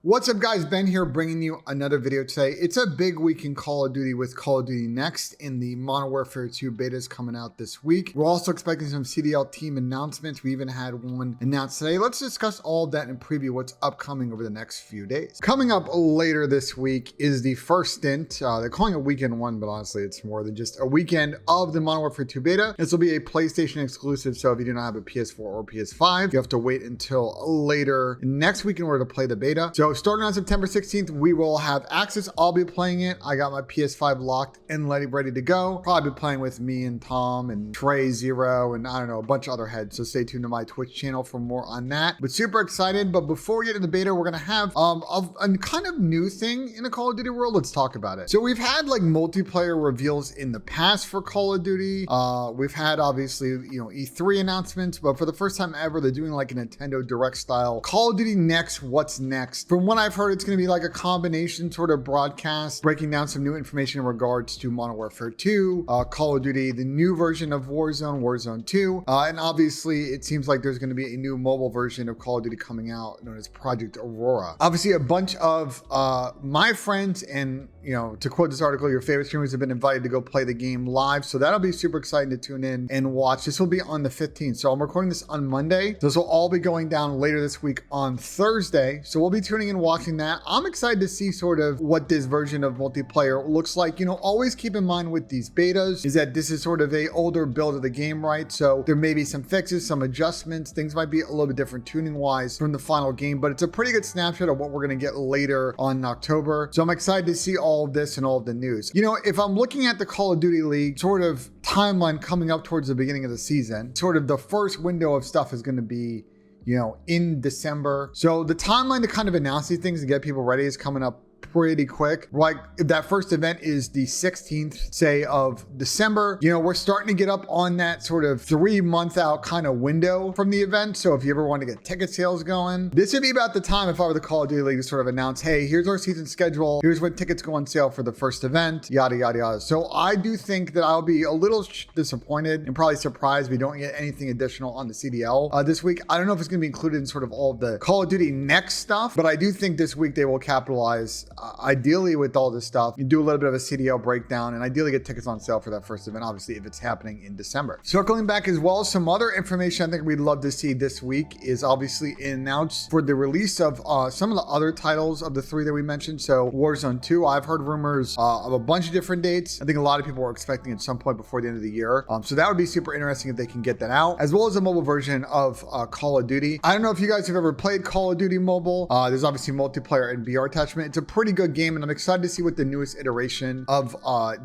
What's up guys, Ben here bringing you another video today. It's a big week in Call of Duty with Call of Duty Next in the Modern Warfare 2 betas coming out this week. We're also expecting some CDL team announcements. We even had one announced today. Let's discuss all of that and preview what's upcoming over the next few days. Coming up later this week is the first stint. They're calling it weekend one, but honestly it's more than just a weekend of the Modern Warfare 2 beta. This will be a PlayStation exclusive, so if you do not have a PS4 or PS5, you have to wait until later next week in order to play the beta. So starting on September 16th, we will have access. I'll be playing it. I got my PS5 locked and ready to go. Probably be playing with me and Tom and Trey Zero and I don't know, a bunch of other heads. So stay tuned to my Twitch channel for more on that. But super excited. But before we get into the beta, we're going to have a kind of new thing in the Call of Duty world. Let's talk about it. So we've had like multiplayer reveals in the past for Call of Duty. We've had obviously, E3 announcements, but for the first time ever, they're doing like a Nintendo Direct style Call of Duty Next, what's next? From what I've heard, it's going to be like a combination sort of broadcast, breaking down some new information in regards to Modern Warfare 2, Call of Duty, the new version of Warzone, Warzone 2, and obviously it seems like there's going to be a new mobile version of Call of Duty coming out known as Project Aurora. Obviously a bunch of my friends and, to quote this article, your favorite streamers have been invited to go play the game live, so that'll be super exciting to tune in and watch. This will be on the 15th, so I'm recording this on Monday. This will all be going down later this week on Thursday, so we'll be tuning in watching that. I'm excited to see sort of what this version of multiplayer looks like. Always keep in mind with these betas is that this is sort of a older build of the game, right? So there may be some fixes, some adjustments, things might be a little bit different tuning wise from the final game, but it's a pretty good snapshot of what we're going to get later on in October. So I'm excited to see all of this and all of the news. If I'm looking at the Call of Duty League sort of timeline coming up towards the beginning of the season, sort of the first window of stuff is going to be in December. So the timeline to kind of announce these things and get people ready is coming up pretty quick. Like if that first event is the 16th, say, of December, we're starting to get up on that sort of 3-month out kind of window from the event. So if you ever want to get ticket sales going, this would be about the time if I were the Call of Duty League to sort of announce, hey, here's our season schedule. Here's when tickets go on sale for the first event, yada, yada, yada. So I do think that I'll be a little disappointed and probably surprised we don't get anything additional on the CDL this week. I don't know if it's going to be included in sort of all of the Call of Duty Next stuff, but I do think this week they will capitalize ideally with all this stuff. You do a little bit of a CDL breakdown and ideally get tickets on sale for that first event, obviously if it's happening in December. Circling back as well, some other information I think we'd love to see this week is obviously announced for the release of some of the other titles of the 3 that we mentioned. So Warzone 2, I've heard rumors of a bunch of different dates. I think a lot of people were expecting at some point before the end of the year. So that would be super interesting if they can get that out, as well as a mobile version of Call of Duty. I don't know if you guys have ever played Call of Duty Mobile. There's obviously multiplayer and VR attachment. It's a pretty good game, and I'm excited to see what the newest iteration of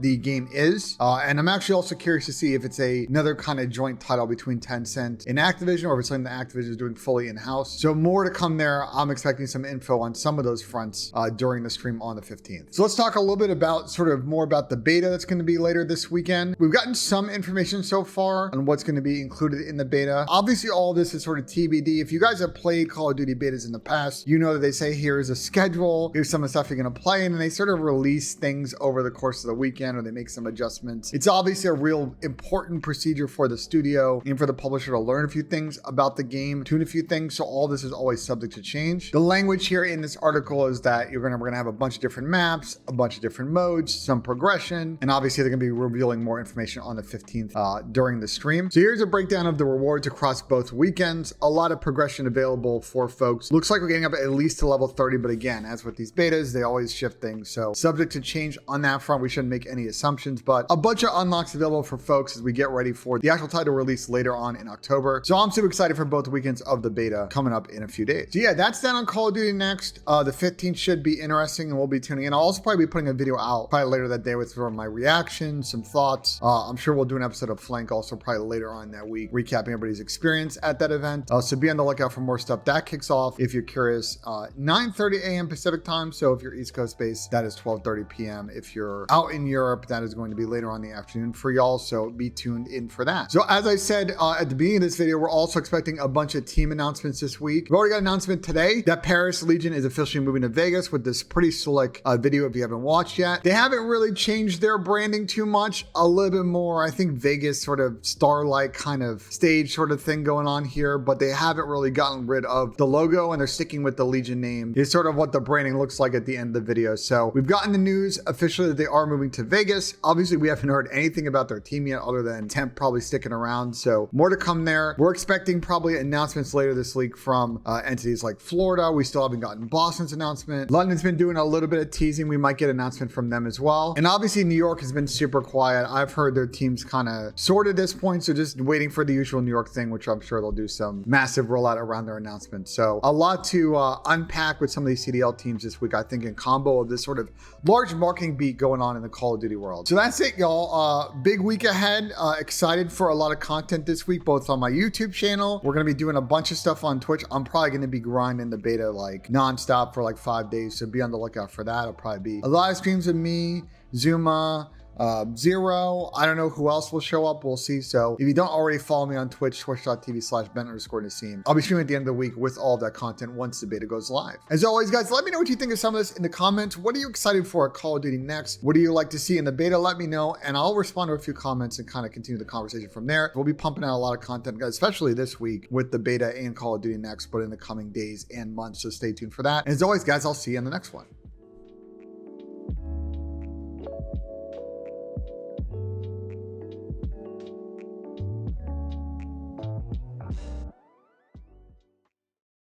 the game is. And I'm actually also curious to see if it's another kind of joint title between Tencent and Activision, or if it's something that Activision is doing fully in-house. So more to come there. I'm expecting some info on some of those fronts during the stream on the 15th. So let's talk a little bit about more about the beta that's going to be later this weekend. We've gotten some information so far on what's going to be included in the beta. Obviously, all of this is sort of TBD. If you guys have played Call of Duty betas in the past, you know that they say here's a schedule, here's some of the stuff you're going to play, and then they sort of release things over the course of the weekend, or they make some adjustments. It's obviously a real important procedure for the studio and for the publisher to learn a few things about the game, tune a few things, so all this is always subject to change. The language here in this article is that we're gonna have a bunch of different maps, a bunch of different modes, some progression, and obviously they're gonna be revealing more information on the 15th during the stream. So here's a breakdown of the rewards across both weekends. A lot of progression available for folks. Looks like we're getting up at least to level 30, but again, as with these betas, they always shift things. So subject to change on that front. We shouldn't make any assumptions, but a bunch of unlocks available for folks as we get ready for the actual title release later on in October. So I'm super excited for both weekends of the beta coming up in a few days. So yeah, that's that on Call of Duty Next. The 15th should be interesting and we'll be tuning in. I'll also probably be putting a video out probably later that day with sort of my reactions, some thoughts. I'm sure we'll do an episode of Flank also probably later on that week, recapping everybody's experience at that event. So be on the lookout for more stuff. That kicks off, if you're curious, 9:30 a.m. Pacific time. So if you're you're East Coast based, that is 12:30 p.m. If you're out in Europe, that is going to be later on in the afternoon for y'all, so be tuned in for that. So as I said at the beginning of this video, we're also expecting a bunch of team announcements this week. We've already got an announcement today that Paris Legion is officially moving to Vegas with this pretty slick video if you haven't watched yet. They haven't really changed their branding too much, a little bit more, I think Vegas sort of star-like kind of stage sort of thing going on here, but they haven't really gotten rid of the logo and they're sticking with the Legion name. Is sort of what the branding looks like at the end of the video. So we've gotten the news officially that they are moving to Vegas. Obviously we haven't heard anything about their team yet other than Temp probably sticking around. So more to come there. We're expecting probably announcements later this week from entities like Florida. We still haven't gotten Boston's announcement. London's been doing a little bit of teasing. We might get an announcement from them as well. And obviously New York has been super quiet. I've heard their teams kind of sorted at this point. So just waiting for the usual New York thing, which I'm sure they'll do some massive rollout around their announcement. So a lot to unpack with some of these CDL teams this week, I think, in combo of this sort of large marketing beat going on in the Call of Duty world. So that's it, y'all. Big week ahead. Excited for a lot of content this week, both on my YouTube channel. We're going to be doing a bunch of stuff on Twitch. I'm probably going to be grinding the beta like nonstop for like 5 days. So be on the lookout for that. It'll probably be a lot of streams of me, Zuma, Zero. I don't know who else will show up. We'll see. So if you don't already follow me on Twitch, twitch.tv/Ben_Nissim, I'll be streaming at the end of the week with all that content once the beta goes live. As always, guys, let me know what you think of some of this in the comments. What are you excited for at Call of Duty Next? What do you like to see in the beta? Let me know, and I'll respond to a few comments and kind of continue the conversation from there. We'll be pumping out a lot of content, guys, especially this week with the beta and Call of Duty Next, but in the coming days and months. So stay tuned for that. And as always, guys, I'll see you in the next one.